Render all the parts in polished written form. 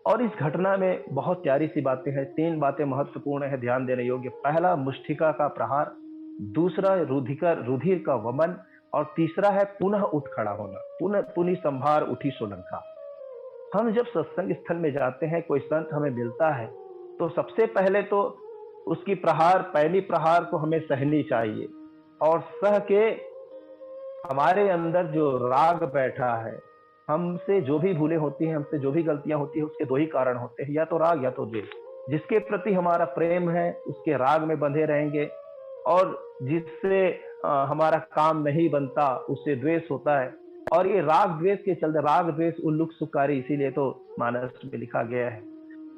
और इस घटना में बहुत प्यारी सी बातें हैं। 3 बातें महत्वपूर्ण है, ध्यान देने योग्य। पहला मुष्टिका का प्रहार, दूसरा रुधिर का वमन, और तीसरा है पुनः उठ खड़ा होना। पुनः पुनि संभार उठी सोलंका। हम जब सत्संग स्थल में जाते हैं, कोई संत हमें मिलता है, तो सबसे पहले तो उसकी पहली प्रहार को हमें सहनी चाहिए, और सह के हमारे अंदर जो राग बैठा है, हमसे जो भी भूलें होती हैं, हमसे जो भी गलतियां होती हैं, उसके 2 ही कारण होते हैं, या तो राग या तो द्वेष। जिसके प्रति हमारा प्रेम है उसके राग में बंधे रहेंगे, और जिससे हमारा काम नहीं बनता उससे द्वेष होता है। और ये राग द्वेष के चलते, राग द्वेष उल्लुक सुकारी, इसीलिए तो मानस में लिखा गया है।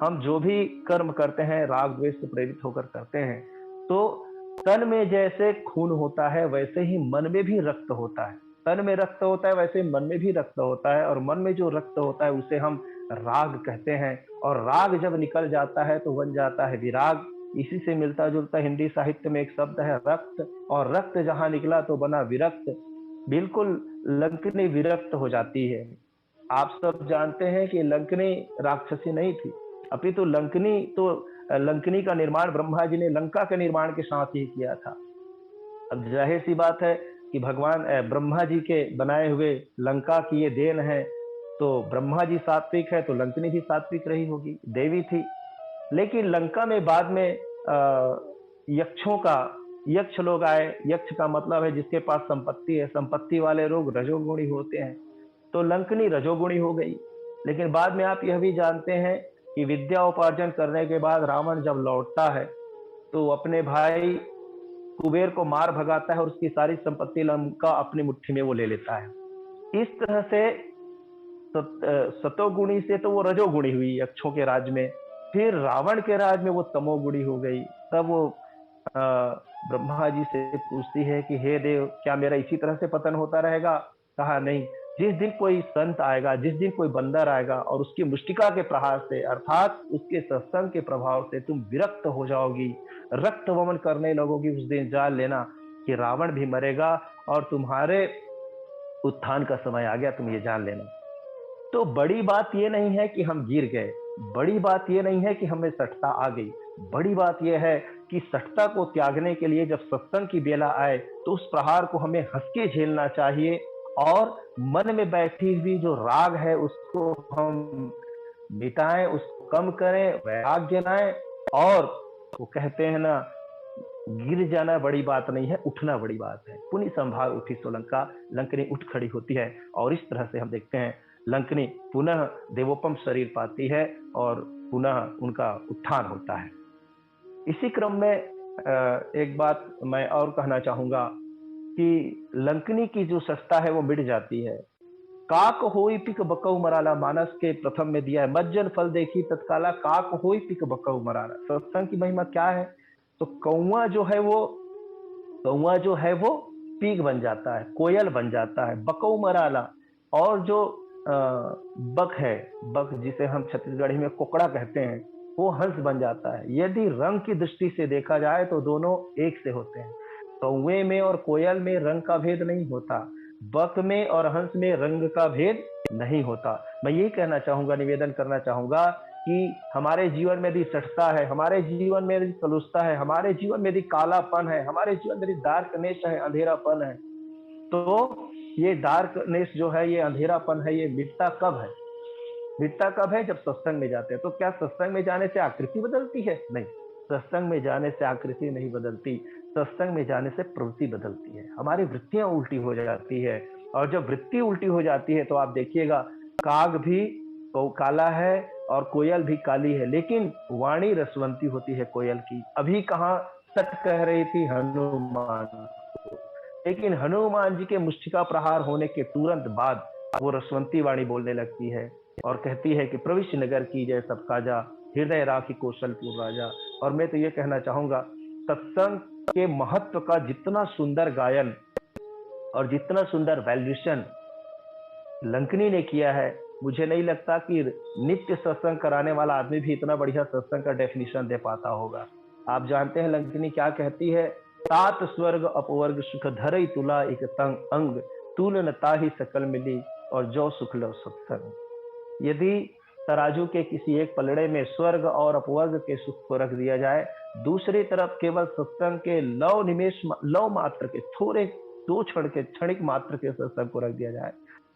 हम जो भी कर्म करते हैं राग द्वेष से प्रेरित होकर करते हैं। तो तन में जैसे खून होता है वैसे ही मन में भी रक्त होता है। तन में रक्त होता है वैसे मन में भी रक्त होता है, और मन में जो रक्त होता है उसे हम राग कहते हैं। और राग जब निकल जाता है तो बन जाता है विराग। इसी से मिलता जुलता हिंदी साहित्य में एक शब्द है रक्त, और रक्त जहां निकला तो बना विरक्त। बिल्कुल लंकनी विरक्त हो जाती है। आप सब जानते हैं कि लंकनी राक्षसी नहीं थी, अपितु लंकनी का निर्माण ब्रह्मा जी ने लंका के निर्माण के साथ ही किया था। अब जाहिर सी बात है कि भगवान ब्रह्मा जी के बनाए हुए लंका की ये देन है, तो ब्रह्मा जी सात्विक है तो लंकनी भी सात्विक रही होगी, देवी थी। लेकिन लंका में बाद में यक्ष लोग आए। यक्ष का मतलब है जिसके पास संपत्ति है, संपत्ति वाले लोग रजोगुणी होते हैं, तो लंकनी रजोगुणी हो गई। लेकिन बाद में आप यह भी जानते हैं कि विद्या उपार्जन करने के बाद रावण जब लौटता है तो अपने भाई कुबेर को मार भगाता है, और उसकी सारी संपत्ति लंका अपनी मुट्ठी में वो ले लेता है। इस तरह से सतोगुणी से तो वो रजोगुणी हुई यक्षों के राज में, फिर रावण के राज में वो तमोगुणी हो गई। तब वो ब्रह्मा जी से पूछती है कि हे देव, क्या मेरा इसी तरह से पतन होता रहेगा? कहा नहीं, जिस दिन कोई संत आएगा, जिस दिन कोई बंदर आएगा और उसकी मुष्टिका के प्रहार से अर्थात उसके सत्संग के प्रभाव से तुम विरक्त हो जाओगी, रक्त वमन करने लगोगी, उस दिन जान लेना कि रावण भी मरेगा और तुम्हारे उत्थान का समय आ गया, तुम ये जान लेना। तो बड़ी बात ये नहीं है कि हम गिर गए, बड़ी बात ये नहीं है कि हमें सठता आ गई, बड़ी बात यह है कि सठता को त्यागने के लिए जब सत्संग की बेला आए तो उस प्रहार को हमें हंस के झेलना चाहिए, और मन में बैठी हुई जो राग है उसको हम मिटाएं, उसको कम करें, वैराग्य लाएं। और वो कहते हैं ना, गिर जाना बड़ी बात नहीं है, उठना बड़ी बात है। पुनि संभार उठी सोलंका, लंकनी उठ खड़ी होती है, और इस तरह से हम देखते हैं लंकनी पुनः देवोपम शरीर पाती है और पुनः उनका उत्थान होता है। इसी क्रम में एक बात मैं और कहना चाहूंगा कि लंकनी की जो सत्ता है वो मिट जाती है। काक होई पिक बकऊ मराला, मानस के प्रथम में दिया है, मज्जन फल देखी तत्काला, काक होई पिक बकऊ मराला। सत्संग की महिमा क्या है? तो कौआ जो है वो पीक बन जाता है, कोयल बन जाता है, बकऊ मराला। और जो बक जिसे हम छत्तीसगढ़ी में कोकड़ा कहते हैं, वो हंस बन जाता है। यदि रंग की दृष्टि से देखा जाए तो दोनों एक से होते हैं। कौवे में और कोयल में रंग का भेद नहीं होता, बक में और हंस में रंग का भेद नहीं होता। मैं यही कहना चाहूंगा, निवेदन करना चाहूंगा कि हमारे जीवन में यदि सठता है, हमारे जीवन में यदि कलुषता है, हमारे जीवन में यदि कालापन है, हमारे जीवन में यदि डार्कनेस है, अंधेरापन है, तो ये डार्कनेस जो है, ये अंधेरापन है, ये मिटता कब है? मिटता कब है? जब सत्संग में जाते हैं। तो क्या सत्संग में जाने से आकृति बदलती है? नहीं, सत्संग में जाने से आकृति नहीं बदलती, सत्संग में जाने से प्रवृत्ति बदलती है, हमारी वृत्तियां उल्टी हो जाती है। और जब वृत्ति उल्टी हो जाती है तो आप देखिएगा, काग भी काला है और कोयल भी काली है, लेकिन वाणी रसवंती होती है कोयल की। अभी कहाँ सट कह रही थी हनुमान को, लेकिन हनुमान जी के मुष्टिका प्रहार होने के तुरंत बाद वो रसवंती वाणी बोलने लगती है और कहती है कि प्रविश्य नगर की जय सब काजा, हृदय राखी कौशलपुर राजा। और मैं तो ये कहना चाहूंगा, सत्संग के महत्व का जितना सुंदर गायन और जितना सुंदर वैल्यूशन लंकनी ने किया है, मुझे नहीं लगता कि नित्य सत्संग कराने वाला आदमी भी इतना बढ़िया सत्संग का डेफिनेशन दे पाता होगा। आप जानते हैं लंकनी क्या कहती है? तात स्वर्ग अपवर्ग सुख धरई तुला एक तंग अंग, तूल न ताही सकल मिली और जो सुख लो सत्संग। यदि तराजू के किसी एक पलड़े में स्वर्ग और अपवर्ग के सुख को रख दिया जाए, दूसरी तरफ केवल सत्संग के लव मात्र के थोड़े दो क्षण के क्षणिक मात्र के सत्संग को रख दिया जाए,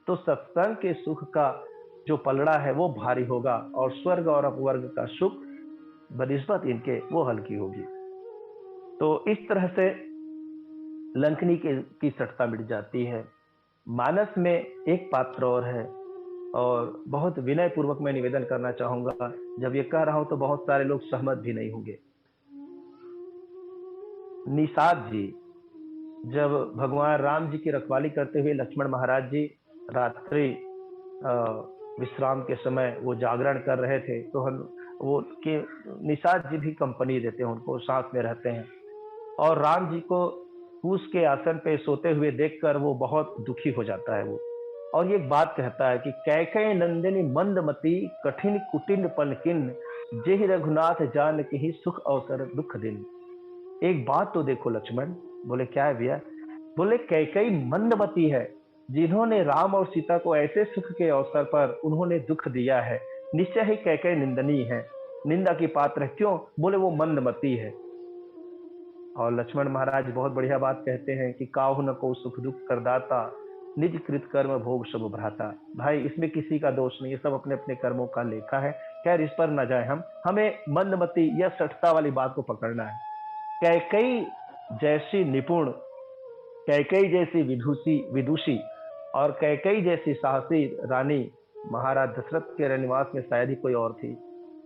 तो सत्संग के सुख का जो पलड़ा है वो भारी होगा और स्वर्ग और अपवर्ग का सुख बनिस्बत इनके वो हल्की होगी। तो इस तरह से लंकनी की सटता मिट जाती है। मानस में एक पात्र और है, और बहुत विनय पूर्वक मैं निवेदन करना चाहूंगा, जब ये कह रहा हूं तो बहुत सारे लोग सहमत भी नहीं होंगे। निषाद जी जब भगवान राम जी की रखवाली करते हुए लक्ष्मण महाराज जी रात्रि विश्राम के समय वो जागरण कर रहे थे, तो हम वो के निषाद जी भी कंपनी देते हैं, उनको साथ में रहते हैं। और राम जी को कूश के आसन पे सोते हुए देखकर वो बहुत दुखी हो जाता है वो, और ये एक बात कहता है कि कैकय नंदिनी मंदमती कठिन कुटिन पलकिन, जेहि रघुनाथ जान के ही सुख अवसर दुख दिन। एक बात तो देखो लक्ष्मण। बोले क्या है भैया? बोले कैकई मंदमती है, जिन्होंने राम और सीता को ऐसे सुख के अवसर पर उन्होंने दुख दिया है, निश्चय ही कैकई निंदनीय है, निंदा की पात्र है। क्यों? बोले वो मंदमती है। और लक्ष्मण महाराज बहुत बढ़िया बात कहते हैं कि काहु न को सुख दुख करदाता, निज कृत कर्म भोग सब भ्राता। भाई इसमें किसी का दोष नहीं है, सब अपने अपने कर्मों का लेखा है। खैर इस पर न जाए हम, हमें मंदमती या सठता वाली बात को पकड़ना है। कैकई जैसी निपुण, कैकई जैसी विदुषी और कैकई जैसी साहसी रानी महाराज दशरथ के रनिवास में शायद ही कोई और थी।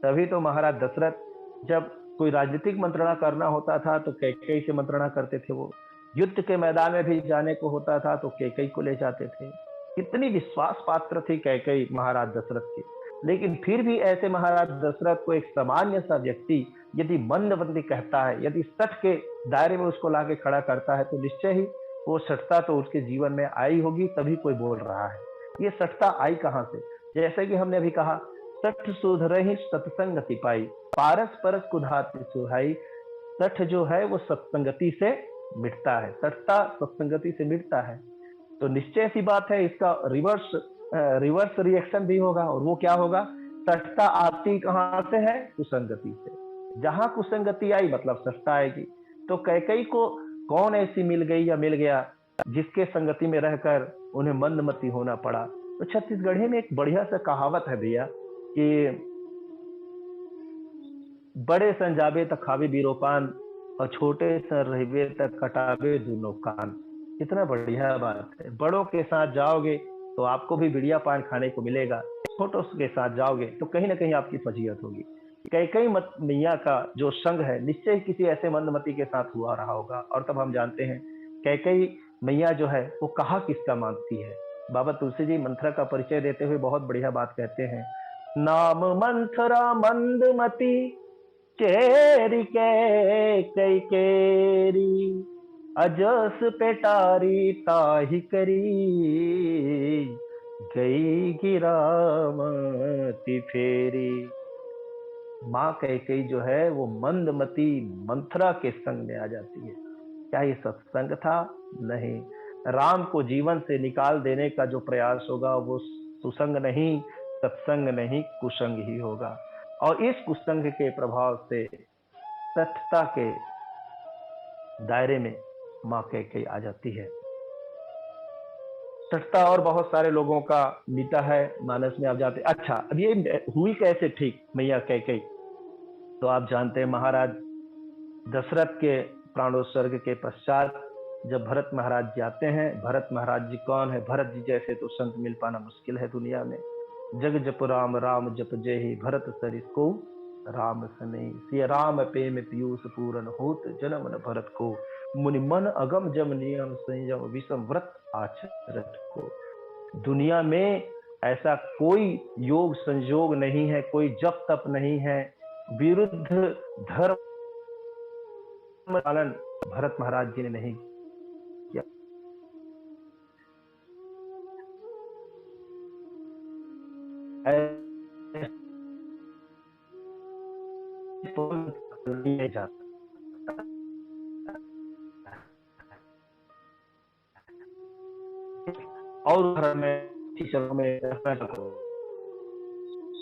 तभी तो महाराज दशरथ जब कोई राजनीतिक मंत्रणा करना होता था तो कैकई से मंत्रणा करते थे। वो युद्ध के मैदान में भी जाने को होता था तो कैकई को ले जाते थे। कितनी विश्वास पात्र थी कैकई महाराज दशरथ की। लेकिन फिर भी ऐसे महाराज दशरथ को एक सामान्य सा व्यक्ति यदि मंदमती कहता है, यदि सठ के दायरे में उसको लाके खड़ा करता है, तो निश्चय ही वो सठता तो उसके जीवन में आई होगी, तभी कोई बोल रहा है। ये सठता आई कहां से? जैसे कि हमने अभी कहा, सठ सुधरहि सत्संगति पाई, पारस परस कुधाति सुहाई। सठ जो है वो सत्संगति से मिटता है, सठता सत्संगति से मिटता है। तो निश्चय सी बात है, इसका रिवर्स रिएक्शन भी होगा। और वो क्या होगा? सठता आती कहां से है? कुसंगति से। जहां कुसंगति आई मतलब सठता आएगी। तो कैकई को कौन ऐसी मिल गई या मिल गया जिसके संगति में रहकर उन्हें मंदमती होना पड़ा? तो छत्तीसगढ़ी में एक बढ़िया सा कहावत है भैया कि बड़े संजाबे तक खावे बीरोपान और छोटे सर रहबे तक कटावे दोनों कान। कितना बढ़िया बात है। बड़ों के साथ जाओगे तो आपको भी बिड़िया पान खाने को मिलेगा, छोटों के साथ जाओगे तो कहीं ना कहीं आपकी फजीयत होगी। कैकई मत मैया का जो संग है निश्चय ही किसी ऐसे मंदमती के साथ हुआ रहा होगा। और तब हम जानते हैं कैकई मैया जो है वो कहा किसका मानती है। बाबा तुलसी जी मंथरा का परिचय देते हुए बहुत बढ़िया बात कहते हैं। नाम मंथरा मंदमती, चेरी कई केरी, अजस पेटारी ताही करी, गई गिरामती फेरी। माँ कैकेयी जो है वो मंदमती मंथरा के संग में आ जाती है। क्या ये सत्संग था? नहीं। राम को जीवन से निकाल देने का जो प्रयास होगा वो सुसंग नहीं, सत्संग नहीं, कुसंग ही होगा। और इस कुसंग के प्रभाव से सठता के दायरे में माँ कैकेयी आ जाती है। सटता और बहुत सारे लोगों का बीता है मानस में। आप जाते, अच्छा अब ये हुई कैसे ठीक मैया कैकेयी? तो आप जानते हैं महाराज दशरथ के प्राणोत्सर्ग के पश्चात जब भरत महाराज जाते हैं, भरत महाराज जी कौन है? भरत जी जैसे तो संत मिल पाना मुश्किल है दुनिया में। जग जप राम राम जप जय ही भरत सरिस को राम सने, सिय राम प्रेम पीयूष पूरन होत जन्म न भरत को, मुनि मन अगम जम नियम संयम विषम व्रत आचरत को। दुनिया में ऐसा कोई योग संयोग नहीं है, कोई जप तप नहीं है, विरुद्ध धर्म पालन भरत महाराज जी ने नहीं किया। नहीं जाता और धर्म में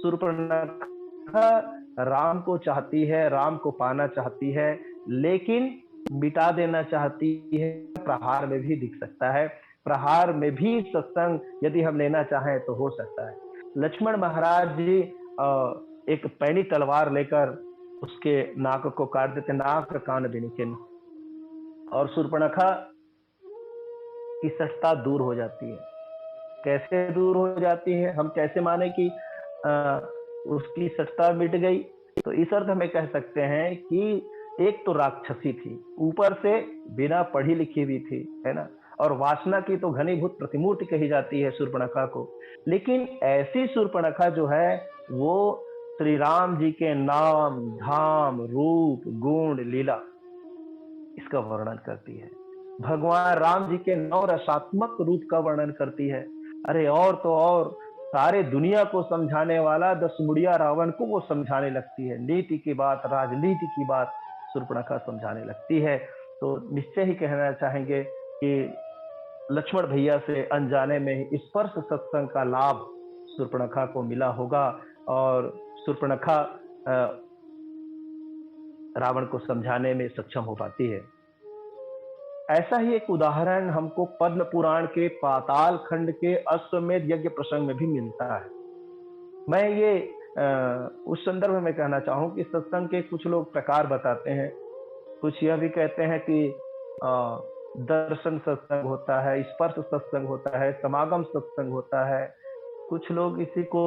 शूर्पणखा राम को चाहती है, राम को पाना चाहती है, लेकिन मिटा देना चाहती है। प्रहार में भी दिख सकता है, प्रहार में भी सत्संग यदि हम लेना चाहें तो हो सकता है। लक्ष्मण महाराज जी एक पैनी तलवार लेकर उसके नाक को काट देते, नाक कान बिन, और शूर्पणखा की सत्ता दूर हो जाती है। कैसे दूर हो जाती है? हम कैसे माने कि उसकी सत्ता मिट गई? तो इस अर्थ में कह सकते हैं कि एक तो राक्षसी थी, ऊपर से बिना पढ़ी लिखी भी थी, है ना, और वासना की तो घनीभूत प्रतिमूर्ति कही जाती है शूर्पणखा को। लेकिन ऐसी शूर्पणखा जो है वो श्री राम जी के नाम धाम रूप गुण लीला इसका वर्णन करती है। भगवान राम जी के नौ रसात्मक रूप का वर्णन करती है। अरे और तो और सारे दुनिया को समझाने वाला 10 मुड़िया रावण को वो समझाने लगती है। नीति की बात, राजनीति की बात शूर्पणखा समझाने लगती है। तो निश्चय ही कहना चाहेंगे कि लक्ष्मण भैया से अनजाने में ही स्पर्श सत्संग का लाभ शूर्पणखा को मिला होगा, और शूर्पणखा रावण को समझाने में सक्षम हो पाती है। ऐसा ही एक उदाहरण हमको पद्म पुराण के पाताल खंड के अश्वमेध यज्ञ प्रसंग में भी मिलता है। मैं ये उस संदर्भ में कहना चाहूँ कि सत्संग के कुछ लोग प्रकार बताते हैं। कुछ यह भी कहते हैं कि दर्शन सत्संग होता है, स्पर्श सत्संग होता है, समागम सत्संग होता है। कुछ लोग इसी को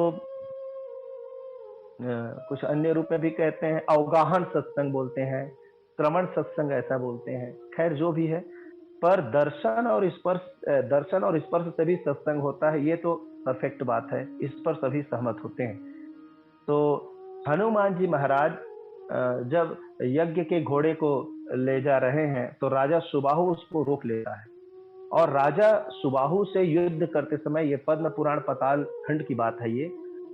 कुछ अन्य रूप में भी कहते हैं, अवगाहन सत्संग बोलते हैं, श्रवण सत्संग ऐसा बोलते हैं। खैर जो भी है, पर दर्शन और स्पर्श से भी सत्संग होता है, ये तो परफेक्ट बात है, इस पर सभी सहमत होते हैं। तो हनुमान जी महाराज जब यज्ञ के घोड़े को ले जा रहे हैं तो राजा सुबाहु उसको रोक लेता है, और राजा सुबाहु से युद्ध करते समय, ये पद्म पुराण पाताल खंड की बात है, ये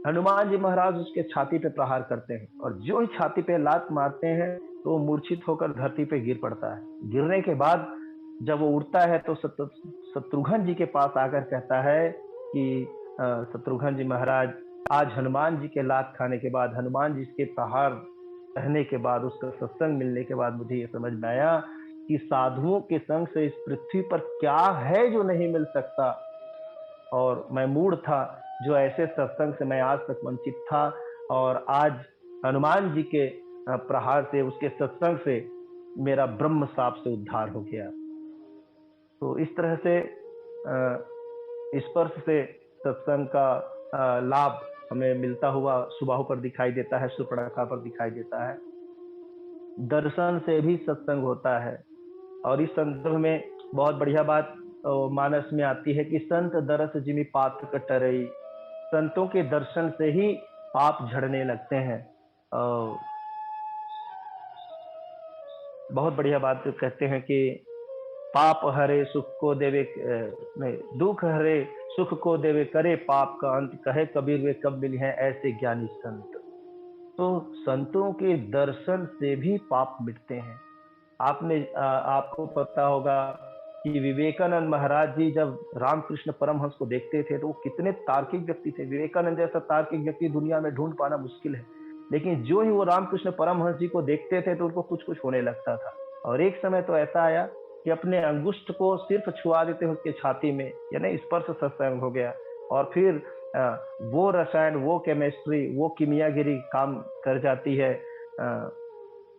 हनुमान जी महाराज उसके छाती पे प्रहार करते हैं, और जो ही छाती पे लात मारते हैं तो मूर्छित होकर धरती पे गिर पड़ता है। गिरने के बाद जब वो उठता है तो शत्रुघ्न जी के पास आकर कहता है कि शत्रुघ्न जी महाराज, आज हनुमान जी के लात खाने के बाद, हनुमान जी के प्रहार रहने के बाद, उसका सत्संग मिलने के बाद मुझे ये समझ में आया कि साधुओं के संग से इस पृथ्वी पर क्या है जो नहीं मिल सकता, और मैं मूढ़ था जो ऐसे सत्संग से मैं आज तक वंचित था, और आज हनुमान जी के प्रहार से, उसके सत्संग से मेरा ब्रह्म साप से उद्धार हो गया। तो इस तरह से स्पर्श से सत्संग का लाभ हमें मिलता हुआ सुबाहु पर दिखाई देता है, शूर्पणखा पर दिखाई देता है। दर्शन से भी सत्संग होता है, और इस संदर्भ में बहुत बढ़िया बात मानस में आती है कि संत दरस जिमि पात्र कटरई, संतों के दर्शन से ही पाप झड़ने लगते हैं। बहुत बढ़िया बात कहते हैं कि पाप हरे सुख को देवे, नहीं, दुख हरे सुख को देवे, करे पाप का अंत, कहे कबीर वे कब मिले हैं ऐसे ज्ञानी संत। तो संतों के दर्शन से भी पाप मिटते हैं। आपको पता होगा कि विवेकानंद महाराज जी जब रामकृष्ण परमहंस को देखते थे तो वो कितने तार्किक व्यक्ति थे। विवेकानंद जैसा तार्किक व्यक्ति दुनिया में ढूंढ पाना मुश्किल है, लेकिन जो ही वो रामकृष्ण परमहंस जी को देखते थे तो उनको कुछ कुछ होने लगता था। और एक समय तो ऐसा आया कि अपने अंगुष्ठ को सिर्फ छुआ देते हैं उसके छाती में, यानी स्पर्श सत्संग हो गया। और फिर वो रसायन, वो केमिस्ट्री, वो कीमियागिरी काम कर जाती है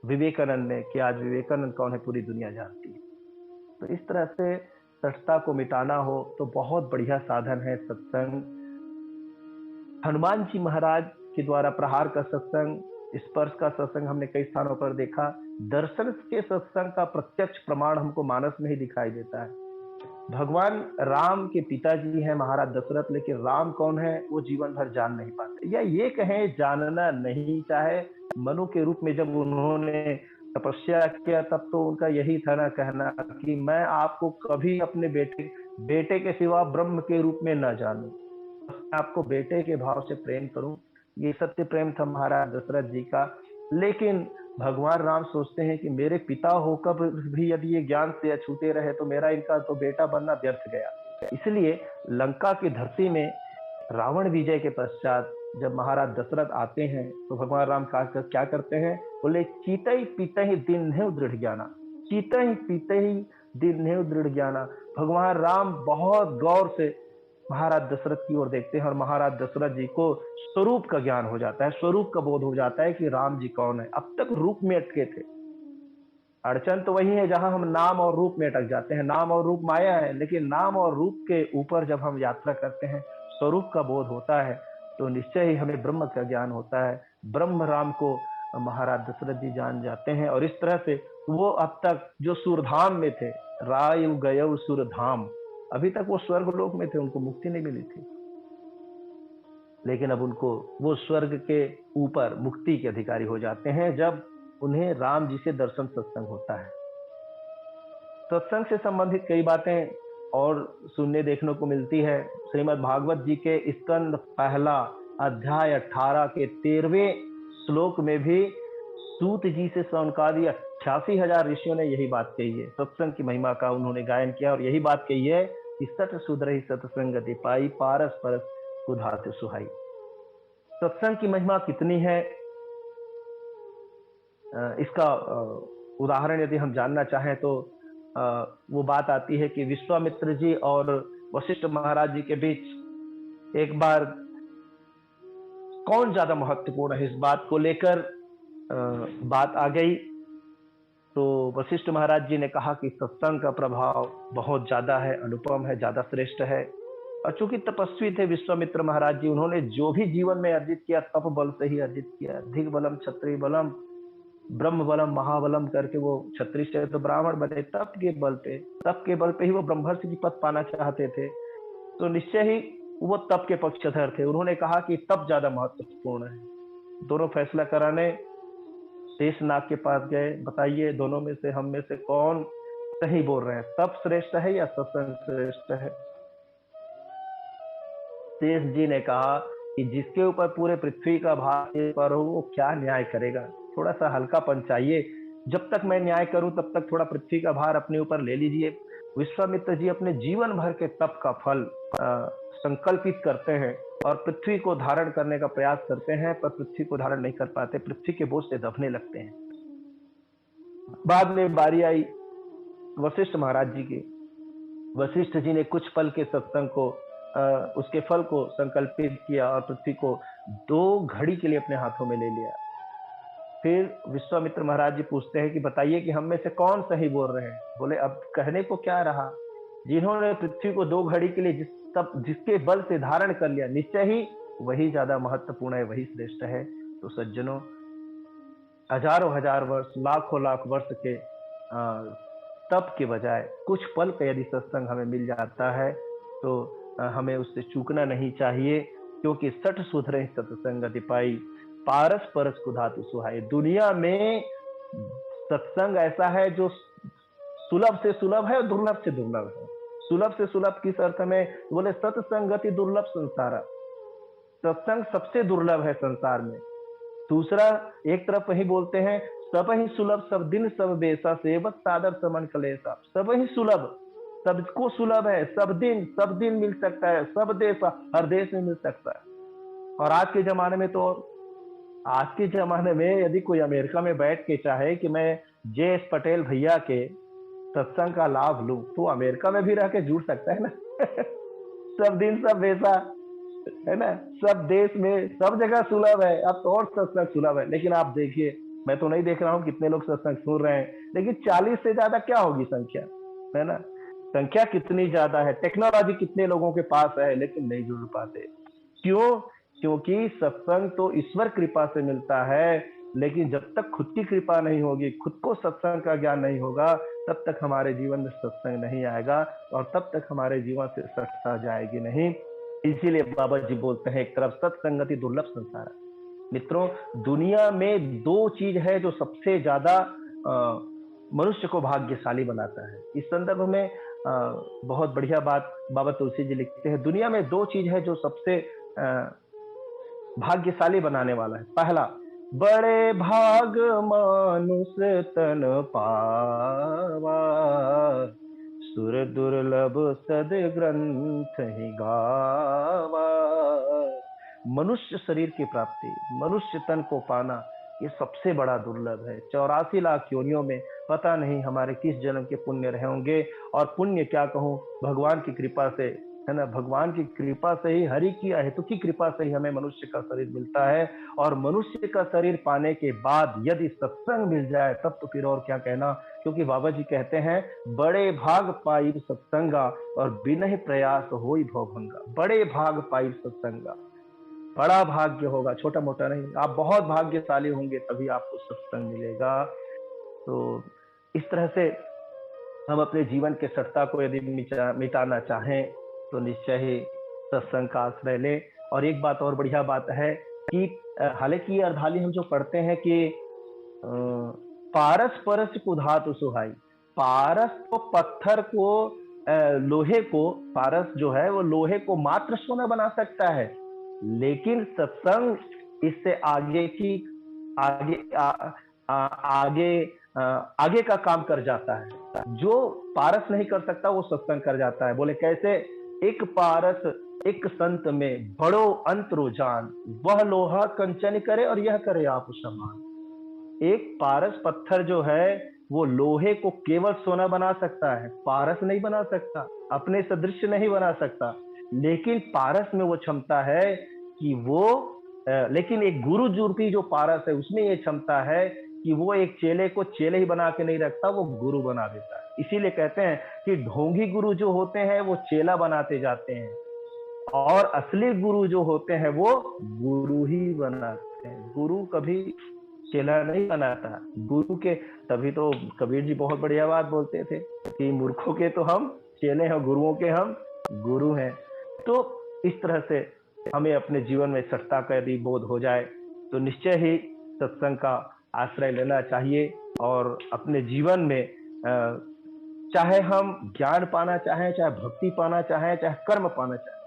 विवेकानंद में, कि आज विवेकानंद कौन है पूरी दुनिया जानती है। तो इस तरह से सठता को मिटाना हो तो बहुत बढ़िया साधन है सत्संग। हनुमान जी महाराज के द्वारा प्रहार का सत्संग, स्पर्श का सत्संग हमने कई स्थानों पर देखा। दर्शन के सत्संग का प्रत्यक्ष प्रमाण हमको मानस में ही दिखाई देता है। भगवान राम के पिताजी हैं महाराज दशरथ, लेकिन राम कौन है वो जीवन भर जान नहीं पाते, या ये कहें जानना नहीं चाहे। मनु के रूप में जब उन्होंने तपस्या किया तब तो उनका यही था ना कहना कि मैं आपको कभी अपने बेटे के सिवा ब्रह्म के रूप में न जानूं, आपको बेटे के भाव से प्रेम करूं। ये सत्य प्रेम था महाराज दशरथ जी का। लेकिन भगवान राम सोचते हैं कि मेरे पिता होकर भी यदि ये ज्ञान से अछूते रहे तो मेरा इनका तो बेटा बनना व्यर्थ गया। इसलिए लंका की धरती में रावण विजय के पश्चात जब महाराज दशरथ आते हैं तो भगवान राम क्या करते हैं, बोले चीते ही पीते ही दिन है दृढ़ ज्ञाना, चीते ही पीते ही दिन है दृढ़ ज्ञाना। भगवान राम बहुत गौर से महाराज दशरथ की ओर देखते हैं और महाराज दशरथ जी को स्वरूप का ज्ञान हो जाता है, स्वरूप का बोध हो जाता है कि राम जी कौन है। अब तक रूप में अटके थे। अड़चन तो वही है जहां हम नाम और रूप में अटक जाते हैं। नाम और रूप माया है, लेकिन नाम और रूप के ऊपर जब हम यात्रा करते हैं, स्वरूप का बोध होता है, तो निश्चय ही हमें ब्रह्म का ज्ञान होता है। ब्रह्म राम को महाराज दशरथ जी जान जाते हैं और इस तरह से वो अब तक जो सुरधाम में थे, रायु गयौ सुरधाम, अभी तक वो स्वर्ग लोक में थे, उनको मुक्ति नहीं मिली थी, लेकिन अब उनको वो स्वर्ग के ऊपर मुक्ति के अधिकारी हो जाते हैं जब उन्हें राम जी से दर्शन सत्संग होता है। सत्संग से संबंधित कई बातें और सुनने देखने को मिलती है। श्रीमद् भागवत जी के स्कंद पहला अध्याय 18 के 13वें श्लोक में भी सूत जी से सौनकादि 88,000 ऋषियों ने यही बात कही है। सत्संग की महिमा का उन्होंने गायन किया और यही बात कही है कि सत सुधरहि सत्संगति पाई, पारस परस कुधाते सुहाई। सत्संग की महिमा कितनी है, इसका उदाहरण यदि हम जानना चाहें तो वो बात आती है कि विश्वामित्र जी और वशिष्ठ महाराज जी के बीच एक बार कौन ज्यादा महत्वपूर्ण है इस बात को लेकर बात आ गई। तो वशिष्ठ महाराज जी ने कहा कि सत्संग का प्रभाव बहुत ज्यादा है, अनुपम है, ज्यादा श्रेष्ठ है। और चूंकि तपस्वी थे विश्वामित्र महाराज जी, उन्होंने जो भी जीवन में अर्जित किया तप बल से ही अर्जित किया। धिक बलम क्षत्रिय बलम ब्रह्म बलम महाबलम करके वो क्षत्रिय से तो ब्राह्मण बने तप के बल पे ही वो ब्रह्मर्षि की पद पाना चाहते थे। तो निश्चय ही वो तप के पक्षधर थे। उन्होंने कहा कि तप ज्यादा महत्वपूर्ण है। दोनों फैसला कराने शेषनाग के पास गए, बताइए दोनों में से हम में से कौन सही बोल रहे हैं, तप श्रेष्ठ है या सत्संग श्रेष्ठ है। शेष जी ने कहा कि जिसके ऊपर पूरे पृथ्वी का भार पर हो वो क्या न्याय करेगा, थोड़ा सा हल्कापन चाहिए। जब तक मैं न्याय करूं तब तक थोड़ा पृथ्वी का भार अपने ऊपर ले लीजिए। विश्वामित्र जी अपने जीवन भर के तप का फल संकल्पित करते हैं और पृथ्वी को धारण करने का प्रयास करते हैं, पर पृथ्वी को धारण नहीं कर पाते, पृथ्वी के बोझ से दबने लगते हैं। बाद में बारी आई वशिष्ठ महाराज जी की। वशिष्ठ जी ने कुछ पल के सत्संग को उसके फल को संकल्पित किया और पृथ्वी को 2 घड़ी के लिए अपने हाथों में ले लिया। फिर विश्वामित्र महाराज जी पूछते हैं कि बताइए कि हम में से कौन सही बोल रहे हैं। बोले अब कहने को क्या रहा, जिन्होंने पृथ्वी को 2 घड़ी के लिए जिसके बल से धारण कर लिया, निश्चय ही वही ज्यादा महत्वपूर्ण है, वही श्रेष्ठ है। तो सज्जनों, हजारों हजार वर्ष, लाखों लाख वर्ष के तप के बजाय कुछ पल का यदि सत्संग हमें मिल जाता है तो हमें उससे चूकना नहीं चाहिए, क्योंकि सठ सुधरे सत्संगति पाई, पारस परस कुधातु सुहाई। दुनिया में सत्संग ऐसा है जो सुलभ से सुलभ है और दुर्लभ से दुर्लभ है। सुलभ से सुलभ किस अर्थ में, बोले सत्संगति दुर्लभ संसार, सत्संग सबसे दुर्लभ है संसार में। दूसरा एक तरफ वही बोलते हैं सब ही सुलभ सब दिन सब बेसा, सेवक सादर समन कलेसा। सब ही सुलभ, सबको सुलभ है, सब दिन मिल सकता है, सब देश, हर देश में मिल सकता है। और आज के जमाने में तो, आज के जमाने में यदि कोई अमेरिका में बैठ के चाहे कि मैं जे.एस. पटेल भैया के सत्संग का लाभ लूं, तो अमेरिका में भी रह के जुड़ सकता है ना। सब दिन सब वैसा, है ना। सब देश में सब जगह सुलभ है, अब तो और सत्संग सुलभ है। लेकिन आप देखिए, मैं तो नहीं देख रहा हूँ कितने लोग सत्संग सुन रहे हैं, लेकिन 40 से ज्यादा क्या होगी संख्या, है ना। संख्या कितनी ज्यादा है, टेक्नोलॉजी कितने लोगों के पास है, लेकिन नहीं जुड़ पाते। क्यों? क्योंकि सत्संग तो ईश्वर कृपा से मिलता है, लेकिन जब तक खुद की कृपा नहीं होगी, खुद को सत्संग का ज्ञान नहीं होगा, तब तक हमारे जीवन में सत्संग नहीं आएगा, और तब तक हमारे जीवन से सत्ता जाएगी नहीं। इसीलिए बाबा जी बोलते हैं, एक तरफ सत्संगति दुर्लभ संसार है। मित्रों, दुनिया में दो चीज है जो सबसे ज्यादा मनुष्य को भाग्यशाली बनाता है। इस संदर्भ में बहुत बढ़िया बात बाबा तुलसी जी लिखते हैं, दुनिया में दो चीज है जो सबसे भाग्यशाली बनाने वाला है। पहला, बड़े भाग मानुष तन पावा, सुर दुर्लभ सद ग्रंथ ही गावा। मनुष्य शरीर की प्राप्ति, मनुष्य तन को पाना, ये सबसे बड़ा दुर्लभ है। 84 लाख योनियों में पता नहीं हमारे किस जन्म के पुण्य रहे होंगे। और पुण्य क्या कहूँ, भगवान की कृपा से, है ना, भगवान की कृपा से ही, हरि की अहेतुकी कृपा से ही हमें मनुष्य का शरीर मिलता है। और मनुष्य का शरीर पाने के बाद यदि सत्संग मिल जाए, तब तो फिर और क्या कहना। क्योंकि बाबा जी कहते हैं, बड़े भाग पाई सत्संगा, और बिन प्रयास होई भवभंगा। बड़े भाग पाई सत्संगा, बड़ा भाग्य होगा, छोटा मोटा नहीं। आप बहुत भाग्यशाली होंगे, तभी आपको सत्संग मिलेगा। तो इस तरह से हम अपने जीवन के सत्ता को यदि मिटाना चाहें, तो निश्चय ही सत्संग का आश्रय लें। और एक बात और बढ़िया बात है कि हालांकि ये अर्धाली हम जो पढ़ते हैं कि पारस परस कुधातु सुहाई, पारस तो पत्थर को, लोहे को, पारस जो है वो लोहे को मात्र सोना बना सकता है, लेकिन सत्संग इससे आगे की, आगे आ, आ, आगे आगे का काम कर जाता है। जो पारस नहीं कर सकता वो सत्संग कर जाता है। बोले कैसे? एक पारस एक संत में बड़ो अंतरो जान, वह लोहा कंचन करे और यह करे आप समान। एक पारस पत्थर जो है वो लोहे को केवल सोना बना सकता है, पारस नहीं बना सकता, अपने सदृश नहीं बना सकता। लेकिन पारस में वो क्षमता है कि वो, लेकिन एक गुरु रूपी जो पारस है, उसमें ये क्षमता है कि वो एक चेले को चेले ही बना के नहीं रखता, वो गुरु बना देता है। इसीलिए कहते हैं कि ढोंगी गुरु जो होते हैं वो चेला बनाते जाते हैं, और असली गुरु जो होते हैं वो गुरु ही बनाते हैं। गुरु कभी चेला नहीं बनाता, गुरु के। तभी तो कबीर जी बहुत बढ़िया बात बोलते थे कि मूर्खों के तो हम चेले हैं, गुरुओं के हम गुरु हैं। तो इस तरह से हमें अपने जीवन में सत्ता का यदि बोध हो जाए, तो निश्चय ही सत्संग का आश्रय लेना चाहिए। और अपने जीवन में चाहे हम ज्ञान पाना चाहें, चाहे भक्ति पाना चाहें, चाहे कर्म पाना चाहें,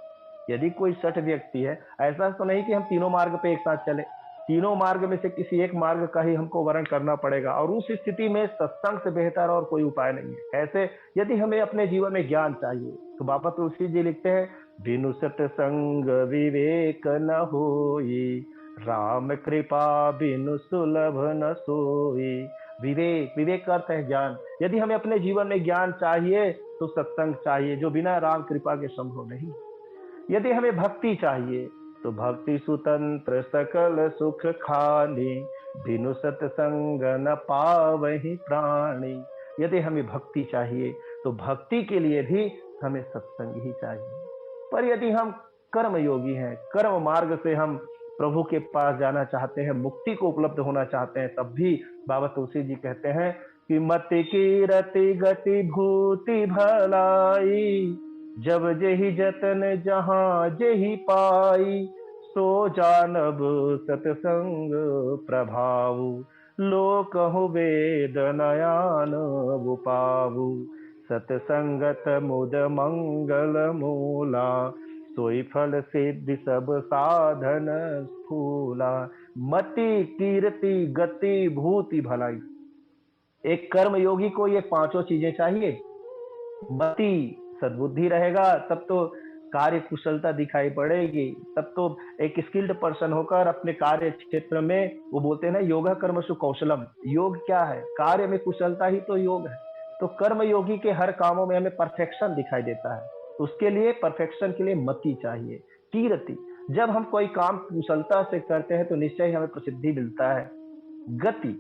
यदि कोई सठ व्यक्ति है, ऐसा तो नहीं कि हम तीनों मार्ग पे एक साथ चले, तीनों मार्ग में से किसी एक मार्ग का ही हमको वर्ण करना पड़ेगा। और उस स्थिति में सत्संग से बेहतर और कोई उपाय नहीं है। ऐसे यदि हमें अपने जीवन में ज्ञान चाहिए, तो बाबा तुलसी जी लिखते हैं, बिनु सत्संग विवेक न होई, राम कृपा बिनु सुलभ न सोई। विवेक, विवेक का अर्थ है ज्ञान। यदि हमें अपने जीवन में ज्ञान चाहिए, तो सत्संग चाहिए, जो बिना राम कृपा के संभव नहीं। यदि हमें भक्ति चाहिए, तो भक्ति सुतंत्र सकल सुख खानी, बिनु सत्संग न पावहि प्राणी। यदि हमें भक्ति चाहिए, तो भक्ति के लिए भी हमें सत्संग ही चाहिए। पर यदि हम कर्म योगी हैं, कर्म मार्ग से हम प्रभु के पास जाना चाहते हैं, मुक्ति को उपलब्ध होना चाहते हैं, तब भी बाबा तुलसी जी कहते हैं कि मति की रति गति भूति भलाई, जब जेहि जतन जहां जेहि पाई, सो जानब सतसंग प्रभावु, लोकहु वेद नयान पावु, सतसंगत मुद मंगल मूला, सोई फल सिद्धि सब साधन स्थूला। मति कीर्ति गति भूति भलाई, एक कर्म योगी को ये पांचों चीजें चाहिए। मति, सद्बुद्धि रहेगा तब तो कार्य कुशलता दिखाई पड़ेगी, तब तो एक स्किल्ड पर्सन होकर अपने कार्य क्षेत्र में, वो बोलते हैं ना, योगा कर्मसु कौशलम। योग क्या है? कार्य में कुशलता ही तो योग है। तो कर्म योगी के हर कामों में हमें परफेक्शन दिखाई देता है। उसके लिए परफेक्शन के लिए मति चाहिए, कीरति। जब हम कोई काम कुशलता से करते हैं तो निश्चय ही हमें प्रसिद्धि मिलता है। गति,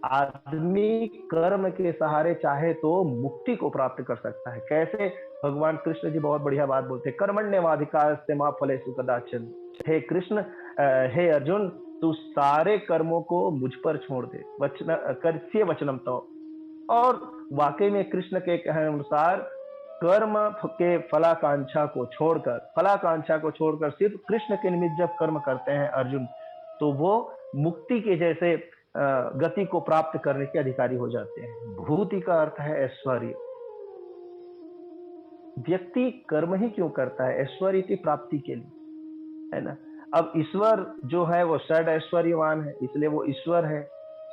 आदमी कर्म के सहारे चाहे तो मुक्ति को प्राप्त कर सकता है। कैसे? भगवान कृष्ण जी बहुत बढ़िया बात बोलते हैं, कर्मण्येवाधिकारस्ते मा फलेषु कदाचन। हे कृष्ण, हे अर्जुन, तू सारे कर्मों को मुझ पर छोड़ दे, वचन कर्ष्ये वचनम तो। और वाकई में कृष्ण के कहने अनुसार कर्म के फलाकांक्षा को छोड़कर सिर्फ कृष्ण के निमित्त जब कर्म करते हैं अर्जुन, तो वो मुक्ति के जैसे गति को प्राप्त करने के अधिकारी हो जाते हैं। भूति का अर्थ है ऐश्वर्य। व्यक्ति कर्म ही क्यों करता है? ऐश्वर्य की प्राप्ति के लिए, है ना? अब ईश्वर जो है वो षड ऐश्वर्यवान है, इसलिए वो ईश्वर है।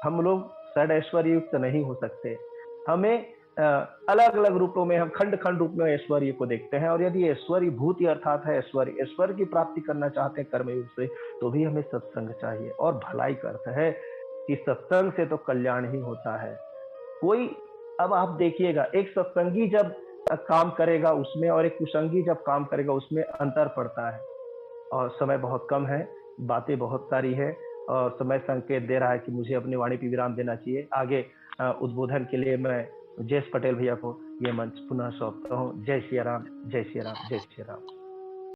हम लोग षड ऐश्वर्य युक्त नहीं हो सकते। हमें अलग अलग रूपों में, हम खंड खंड रूप में ऐश्वर्य को देखते हैं। और यदि ऐश्वर्य भूति अर्थात है ऐश्वर्य, ऐश्वर्य की प्राप्ति करना चाहते हैं कर्मयोग से, तो भी हमें सत्संग चाहिए। और भलाई का अर्थ है कि सत्संग से तो कल्याण ही होता है। कोई, अब आप देखिएगा, एक सत्संगी जब काम करेगा उसमें और एक कुसंगी जब काम करेगा उसमें अंतर पड़ता है। और समय बहुत कम है, बातें बहुत सारी है, और समय संकेत दे रहा है कि मुझे अपनी वाणी पे विराम देना चाहिए। आगे उद्बोधन के लिए मैं जयेश पटेल भैया को ये मंच पुनः सौंपता हूँ। जय श्री राम, जय श्री राम, जय श्री राम।